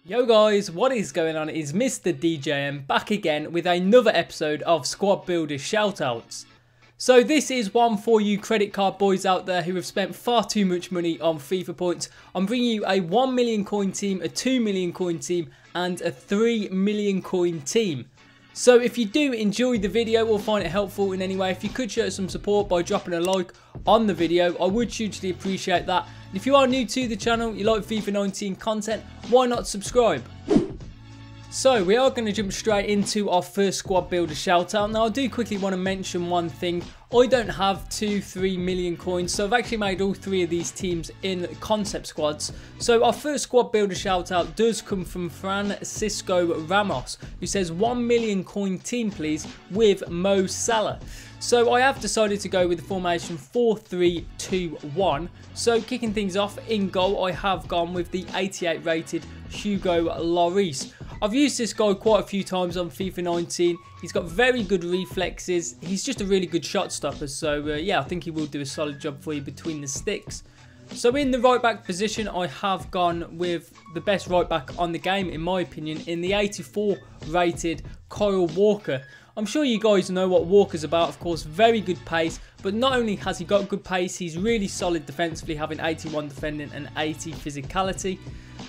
Yo guys, what is going on? It's Mr. DJM back again with another episode of Squad Builder Shoutouts. So this is one for you credit card boys out there who have spent far too much money on FIFA points. I'm bringing you a 1 million coin team, a 2 million coin team and a 3 million coin team. So if you do enjoy the video or find it helpful in any way, if you could show some support by dropping a like on the video, I would hugely appreciate that. And if you are new to the channel, you like FIFA 19 content, why not subscribe? So we are going to jump straight into our first squad builder shoutout. Now I do quickly want to mention one thing. I don't have 3 million coins, so I've actually made all 3 of these teams in concept squads. So our first squad builder shoutout does come from Francisco Ramos, who says 1 million coin team please with Mo Salah. So I have decided to go with the formation 4-3-2-1. So kicking things off in goal, I have gone with the 88 rated Hugo Lloris. I've used this guy quite a few times on FIFA 19. He's got very good reflexes. He's just a really good shot stopper. So yeah, I think he will do a solid job for you between the sticks. So in the right back position, I have gone with the best right back on the game, in my opinion, in the 84 rated Kyle Walker. I'm sure you guys know what Walker's about, of course, very good pace, but not only has he got good pace, he's really solid defensively, having 81 defending and 80 physicality.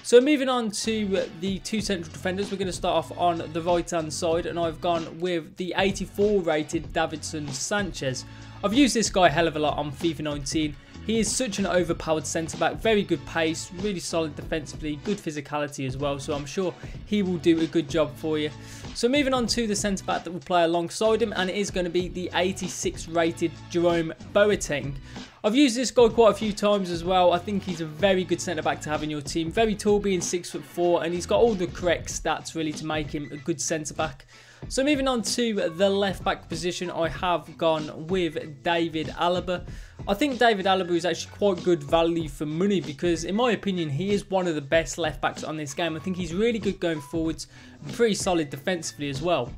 So moving on to the 2 central defenders, we're going to start off on the right hand side, and I've gone with the 84 rated Davinson Sanchez. I've used this guy a hell of a lot on FIFA 19. He is such an overpowered centre-back, very good pace, really solid defensively, good physicality as well, so I'm sure he will do a good job for you. So moving on to the centre-back that will play alongside him, and it is going to be the 86 rated Jerome Boateng. I've used this guy quite a few times as well. I think he's a very good centre-back to have in your team, very tall, being 6'4", and he's got all the correct stats really to make him a good centre-back. So moving on to the left back position, I have gone with David Alaba. I think David Alaba is actually quite good value for money because in my opinion he is one of the best left backs on this game. I think he's really good going forwards and pretty solid defensively as well.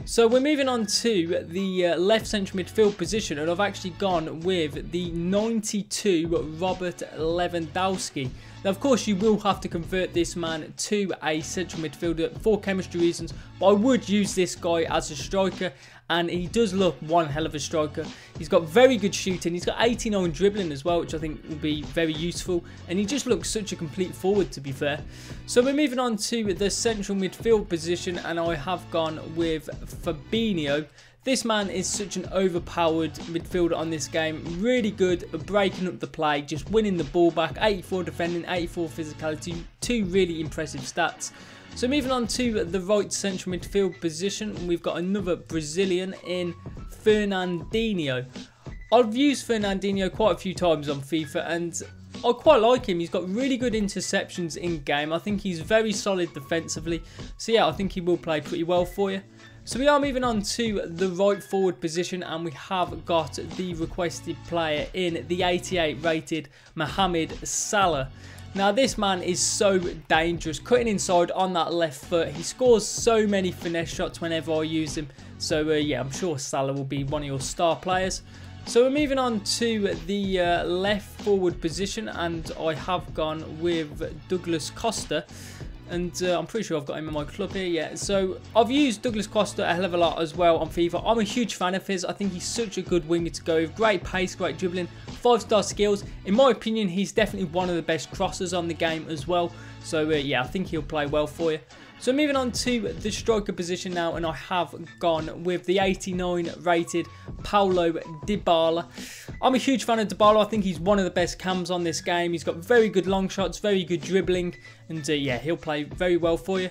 So we're moving on to the left central midfield position, and I've actually gone with the 92 Robert Lewandowski. Now of course you will have to convert this man to a central midfielder for chemistry reasons, but I would use this guy as a striker, and he does look one hell of a striker. He's got very good shooting, he's got 89 dribbling as well, which I think will be very useful, and he just looks such a complete forward, to be fair. So we're moving on to the central midfield position, and I have gone with Fabinho. This man is such an overpowered midfielder on this game, really good at breaking up the play, just winning the ball back, 84 defending, 84 physicality, 2 really impressive stats. So moving on to the right central midfield position, we've got another Brazilian in Fernandinho. I've used Fernandinho quite a few times on FIFA and I quite like him. He's got really good interceptions in game. I think he's very solid defensively. So yeah, I think he will play pretty well for you. So we are moving on to the right forward position, and we have got the requested player in the 88 rated Mohamed Salah. Now this man is so dangerous, cutting inside on that left foot. He scores so many finesse shots whenever I use him. So yeah, I'm sure Salah will be one of your star players. So we're moving on to the left forward position, and I have gone with Douglas Costa. And I'm pretty sure I've got him in my club here, yeah. So I've used Douglas Costa a hell of a lot as well on FIFA. I'm a huge fan of his. I think he's such a good winger to go with. Great pace, great dribbling, 5-star skills. In my opinion, he's definitely one of the best crossers on the game as well. So yeah, I think he'll play well for you. So moving on to the striker position now, and I have gone with the 89 rated Paulo Dybala. I'm a huge fan of Dybala. I think he's one of the best cams on this game. He's got very good long shots, very good dribbling, and yeah, he'll play very well for you.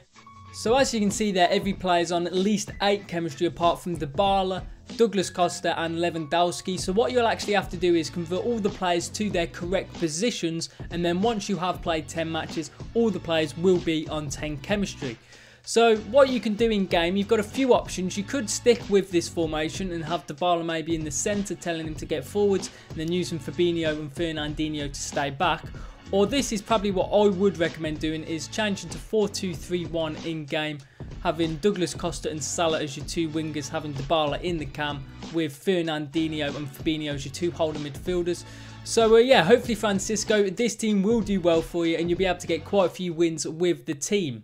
So as you can see there, every player's on at least 8 chemistry apart from Dybala, Douglas Costa and Lewandowski. So what you'll actually have to do is convert all the players to their correct positions, and then once you have played 10 matches, all the players will be on 10 chemistry. So what you can do in game, you've got a few options. You could stick with this formation and have Dybala maybe in the centre telling him to get forwards, and then using Fabinho and Fernandinho to stay back. Or this is probably what I would recommend doing, is changing to 4-2-3-1 in game, having Douglas Costa and Salah as your 2 wingers, having Dybala in the cam with Fernandinho and Fabinho as your 2 holding midfielders. So yeah, hopefully Francisco, this team will do well for you and you'll be able to get quite a few wins with the team.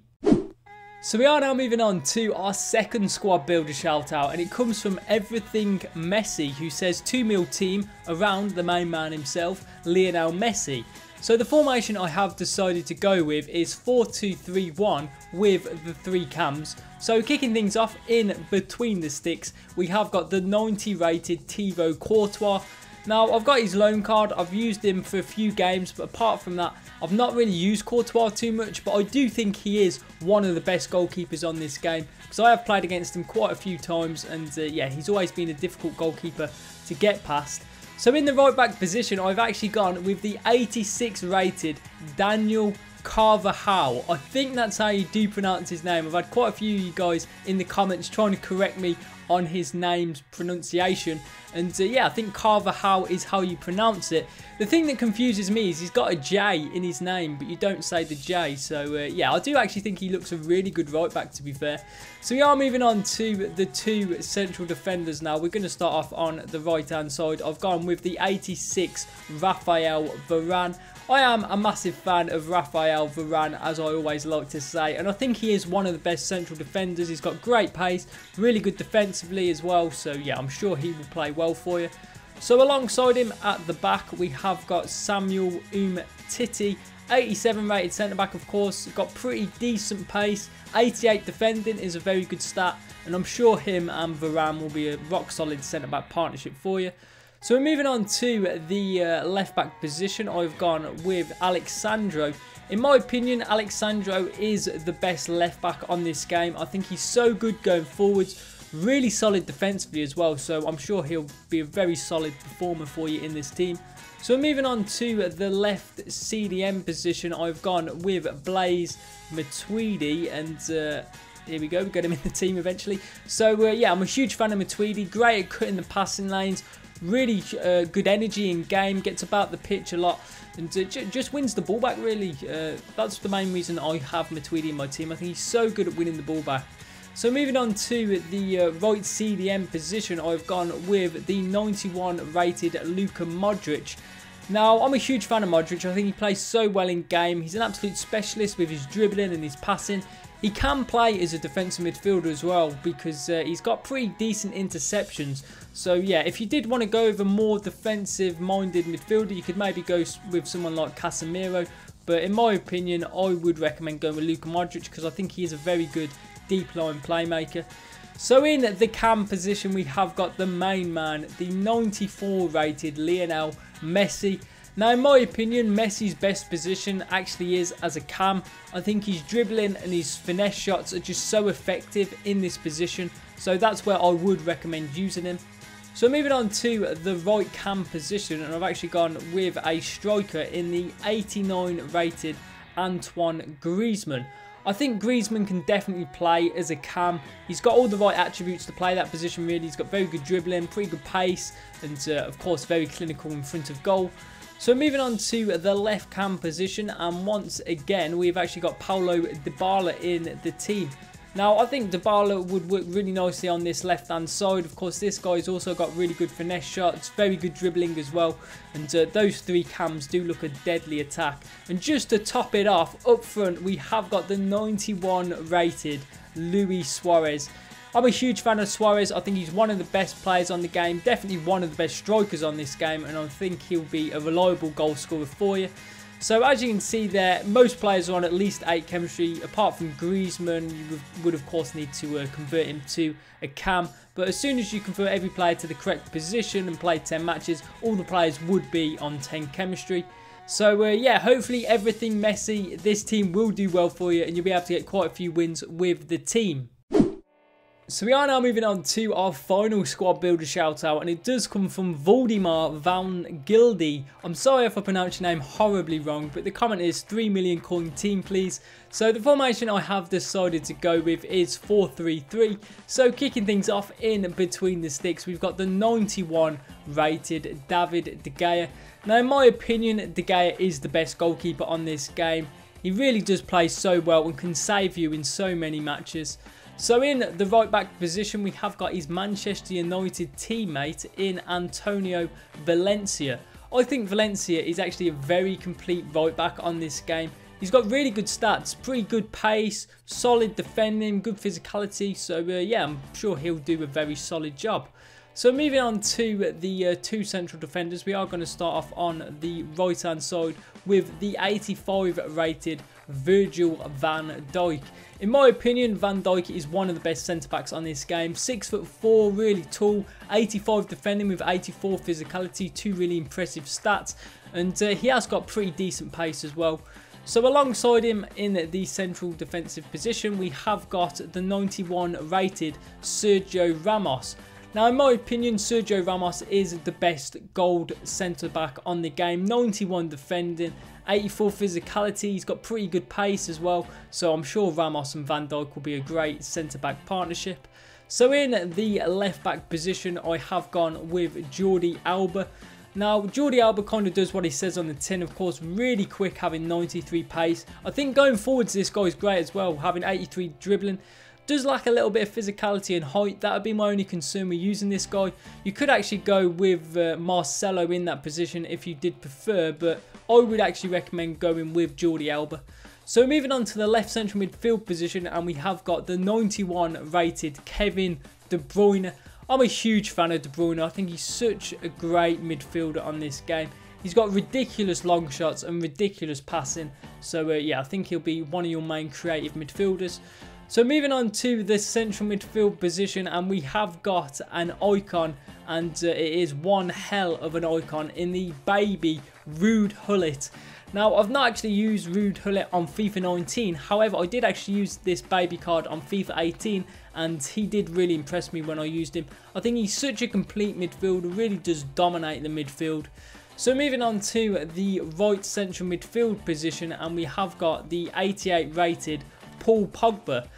So we are now moving on to our second squad builder shout out, and it comes from Everything Messi, who says 2 mil team around the main man himself, Lionel Messi. So the formation I have decided to go with is 4-2-3-1 with the 3 cams. So kicking things off in between the sticks, we have got the 90 rated Thibaut Courtois. Now, I've got his loan card, I've used him for a few games, but apart from that, I've not really used Courtois too much, but I do think he is one of the best goalkeepers on this game, because I have played against him quite a few times, and yeah, he's always been a difficult goalkeeper to get past. So in the right back position, I've actually gone with the 86 rated Daniel Carvajal. I think that's how you do pronounce his name. I've had quite a few of you guys in the comments trying to correct me on his name's pronunciation, and yeah, I think Carvajal is how you pronounce it. The thing that confuses me is he's got a J in his name, but you don't say the J, so yeah, I do actually think he looks a really good right back, to be fair. So we are moving on to the 2 central defenders now. We're going to start off on the right hand side. I've gone with the 86 Rafael Varane. I am a massive fan of Rafael Varane, as I always like to say, and I think he is one of the best central defenders. He's got great pace, really good defensively as well, so yeah, I'm sure he will play well for you. So alongside him at the back, we have got Samuel Umtiti, 87 rated centre-back, of course. Got pretty decent pace, 88 defending is a very good stat, and I'm sure him and Varane will be a rock-solid centre-back partnership for you. So we're moving on to the left-back position. I've gone with Alexandro. In my opinion, Alexandro is the best left-back on this game. I think he's so good going forwards, really solid defensively as well, so I'm sure he'll be a very solid performer for you in this team. So we're moving on to the left CDM position. I've gone with Blaise Matuidi, and here we go, we got him in the team eventually. So yeah, I'm a huge fan of Matuidi, great at cutting the passing lanes, really good energy in game, gets about the pitch a lot, and just wins the ball back really. That's the main reason I have Matuidi in my team. I think he's so good at winning the ball back. So moving on to the right CDM position, I've gone with the 91 rated Luka Modric. Now, I'm a huge fan of Modric. I think he plays so well in game. He's an absolute specialist with his dribbling and his passing. He can play as a defensive midfielder as well, because he's got pretty decent interceptions. So yeah, if you did want to go with a more defensive minded midfielder, you could maybe go with someone like Casemiro. But in my opinion, I would recommend going with Luka Modric, because I think he is a very good deep line playmaker. So in the cam position, we have got the main man, the 94 rated Lionel Messi. Now, in my opinion, Messi's best position actually is as a cam. I think his dribbling and his finesse shots are just so effective in this position. So that's where I would recommend using him. So moving on to the right cam position, and I've actually gone with a striker in the 89 rated Antoine Griezmann. I think Griezmann can definitely play as a cam. He's got all the right attributes to play that position really. He's got very good dribbling, pretty good pace, and of course very clinical in front of goal. So moving on to the left cam position, and once again we've actually got Paulo Dybala in the team. Now, I think Dybala would work really nicely on this left-hand side. Of course, this guy's also got really good finesse shots, very good dribbling as well. And those 3 cams do look a deadly attack. And just to top it off, up front, we have got the 91 rated Luis Suarez. I'm a huge fan of Suarez. I think he's one of the best players on the game, definitely one of the best strikers on this game, and I think he'll be a reliable goal scorer for you. So as you can see there, most players are on at least 8 chemistry. Apart from Griezmann, you would of course need to convert him to a cam. But as soon as you convert every player to the correct position and play 10 matches, all the players would be on 10 chemistry. So yeah, hopefully everything Messi, this team will do well for you and you'll be able to get quite a few wins with the team. So we are now moving on to our final squad builder shout out, and it does come from Valdemar Van Gildy. I'm sorry if I pronounced your name horribly wrong, but the comment is 3 million coin team please. So the formation I have decided to go with is 4-3-3. So kicking things off in between the sticks, we've got the 91 rated David De Gea. Now in my opinion, De Gea is the best goalkeeper on this game. He really does play so well and can save you in so many matches. So in the right back position, we have got his Manchester United teammate in Antonio Valencia. I think Valencia is actually a very complete right back on this game. He's got really good stats, pretty good pace, solid defending, good physicality. So yeah, I'm sure he'll do a very solid job. So moving on to the two central defenders, we are going to start off on the right hand side with the 85 rated Virgil van Dijk. In my opinion, Van Dijk is one of the best centre backs on this game. 6'4", really tall, 85 defending with 84 physicality, two really impressive stats, and he has got pretty decent pace as well. So alongside him in the central defensive position, we have got the 91 rated Sergio Ramos. Now, in my opinion, Sergio Ramos is the best gold centre-back on the game. 91 defending, 84 physicality. He's got pretty good pace as well. So I'm sure Ramos and Van Dijk will be a great centre-back partnership. So in the left-back position, I have gone with Jordi Alba. Now, Jordi Alba kind of does what he says on the tin, of course, really quick, having 93 pace. I think going forwards, this guy is great as well, having 83 dribbling. Does lack a little bit of physicality and height. That would be my only concern with using this guy. You could actually go with Marcelo in that position if you did prefer, but I would actually recommend going with Jordi Alba. So moving on to the left central midfield position, and we have got the 91 rated Kevin De Bruyne. I'm a huge fan of De Bruyne. I think he's such a great midfielder on this game. He's got ridiculous long shots and ridiculous passing. So yeah, I think he'll be one of your main creative midfielders. So moving on to the central midfield position, and we have got an icon, and it is one hell of an icon in the baby Ruud Gullit. Now, I've not actually used Ruud Gullit on FIFA 19, however, I did actually use this baby card on FIFA 18, and he did really impress me when I used him. I think he's such a complete midfielder, really does dominate the midfield. So moving on to the right central midfield position, and we have got the 88 rated Paul Pogba.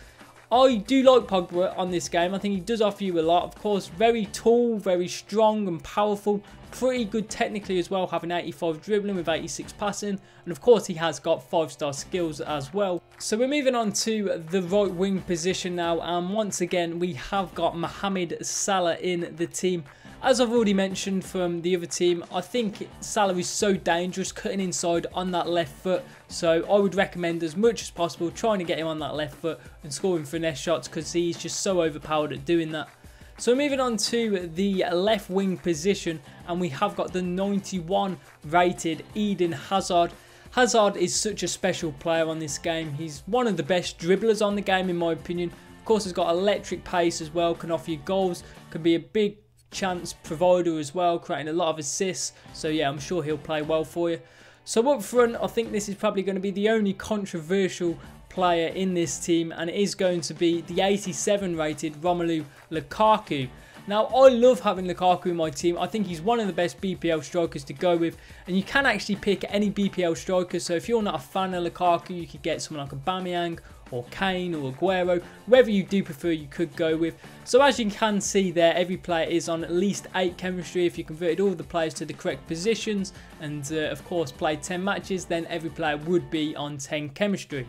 I do like Pogba on this game. I think he does offer you a lot. Of course, very tall, very strong and powerful. Pretty good technically as well, having 85 dribbling with 86 passing. And of course, he has got 5-star skills as well. So we're moving on to the right wing position now. And once again, we have got Mohamed Salah in the team. As I've already mentioned from the other team, I think Salah is so dangerous cutting inside on that left foot. So I would recommend as much as possible trying to get him on that left foot and scoring finesse shots, because he's just so overpowered at doing that. So moving on to the left wing position, and we have got the 91 rated Eden Hazard. Hazard is such a special player on this game. He's one of the best dribblers on the game in my opinion. Of course, he's got electric pace as well, can offer you goals, can be a big chance provider as well, creating a lot of assists. So yeah, I'm sure he'll play well for you. So up front, I think this is probably going to be the only controversial player in this team, and it is going to be the 87 rated Romelu Lukaku. Now, I love having Lukaku in my team. I think he's one of the best BPL strikers to go with, and you can actually pick any BPL striker. So if you're not a fan of Lukaku, you could get someone like Aubameyang or Kane or Aguero. Whoever you do prefer, you could go with. So as you can see there, every player is on at least 8 chemistry. If you converted all the players to the correct positions and of course played 10 matches, then every player would be on 10 chemistry.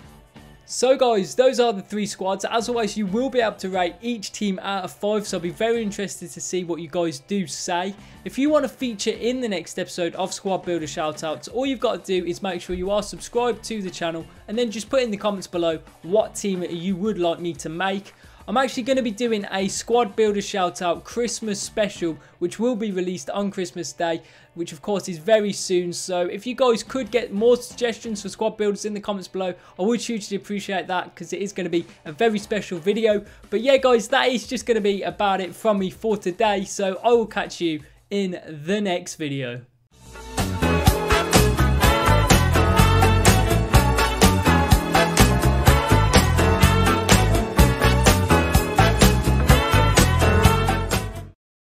So guys, those are the 3 squads. As always, you will be able to rate each team out of 5, so I'll be very interested to see what you guys do say. If you want to feature in the next episode of Squad Builder Shoutouts, all you've got to do is make sure you are subscribed to the channel, and then just put in the comments below what team you would like me to make. I'm actually going to be doing a Squad Builder Shoutout Christmas special, which will be released on Christmas Day, which of course is very soon. So if you guys could get more suggestions for squad builders in the comments below, I would hugely appreciate that, because it is going to be a very special video. But yeah guys, that is just going to be about it from me for today. So I will catch you in the next video.